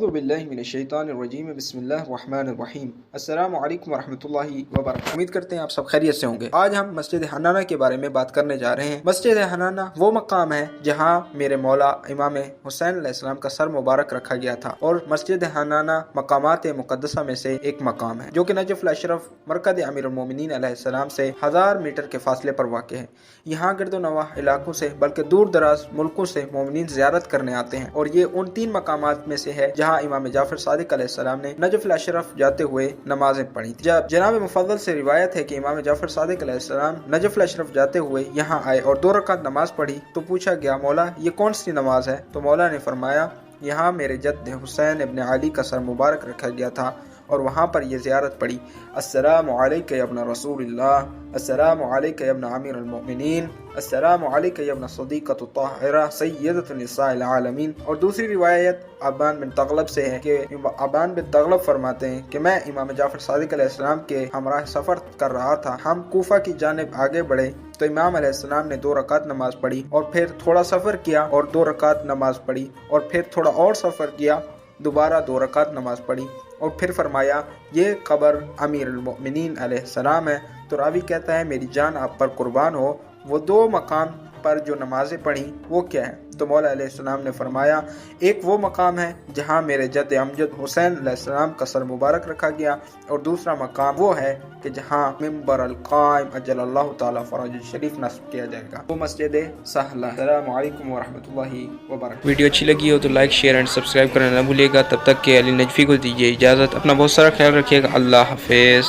अऊज़ु बिल्लाहि मिनश्शैतानिर्रजीम बिस्मिल्लाहिर्रहमानिर्रहीम। अस्सलामु अलैकुम वरहमतुल्लाहि वबरकातुहू। उम्मीद करते हैं आप सब खैरियत से होंगे। आज हम मस्जिद हन्नाना के बारे में बात करने जा रहे हैं। मस्जिद हन्नाना वो मकाम है जहाँ मेरे मौला इमाम हुसैन अलैहिस्सलाम का सर मुबारक रखा गया था और मस्जिद हन्नाना मकामात मुक़द्दसा में से एक मकाम है जो कि नजफ़ अशरफ मरकज़ अमीरुल मोमिनीन अलैहिस्सलाम से 1000 मीटर के फासले पर वाक़ है। यहाँ गिरदो नवाह इलाकों से बल्कि दूर दराज मुल्कों से मोमिनीन ज़ियारत करने आते हैं और ये उन 3 मकामात में से है जहाँ इमाम जाफर सादिक अलैहिस्सलाम ने नजफ़ अशरफ जाते हुए नमाजें पढ़ी। जब जनाब मुफद्दल से रिवायत है कि इमाम जाफर सादिक अलैहिस्सलाम नजफ़ अशरफ जाते हुए यहाँ आए और 2 रकात नमाज पढ़ी तो पूछा गया, मौला ये कौन सी नमाज है? तो मौला ने फरमाया, यहाँ मेरे जद्द हुसैन इब्न अली का सर मुबारक रखा गया था और वहाँ पर यह ज़ियारत पढ़ी। अस्सलामु अलैका या इब्न रसूलिल्लाह, अस्सलामु अलैका या इब्न अमीरुल मोमिनीन, अस्सलामु अलैका या इब्न सदीक़तु ताहिरा सय्यदतुन निसाइल आलमीन। और दूसरी रिवायत अबान बिन तगलब से है कि अबान बिन तगलब फरमाते हैं कि मैं इमाम जाफर सादिक अलैहिस्सलाम के हमरा सफ़र कर रहा था। हम कूफा की जानिब आगे बढ़े तो इमाम अलैहिस्सलाम ने 2 रकात नमाज पढ़ी और फिर थोड़ा सफ़र किया और 2 रकात नमाज पढ़ी और फिर थोड़ा और सफ़र किया, दोबारा 2 रकात नमाज पढ़ी और फिर फरमाया, ये कब्र अमीरुल मोमिनीन अलैहिस्सलाम है। तो रावी कहता है, मेरी जान आप पर कुर्बान हो, वो 2 मकाम पर जो नमाजें पढ़ी वो क्या है? तो मौला अलैहिस्सलाम ने फरमाया, एक वो मकाम है जहाँ मेरे जद अमजद हुसैन अलैहिस्सलाम का सर मुबारक रखा गया और दूसरा मकाम वो है कि जहाँ मिंबर अल कायम अजलल्लाहु ताला फरज शरीफ नस्ब किया जाएगा, वो मस्जिद सहला। अस्सलामु अलैकुम वरहमतुल्लाहि वबरकातुहू। वीडियो अच्छी लगी हो तो लाइक शेयर एंड सब्सक्राइब करना ना भूलिएगा। तब तक के अली नजफी को दीजिए इजाज़त। अपना बहुत सारा ख्याल रखिएगा। अल्लाह हाफिज़।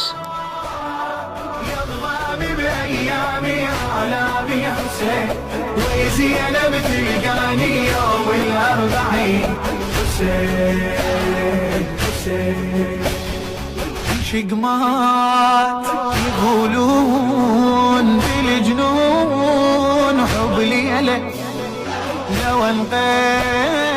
زينب تلقاني يوم الأربعين حسين حسين شقمات يقولون بالجنون حب ليلة لو انقيت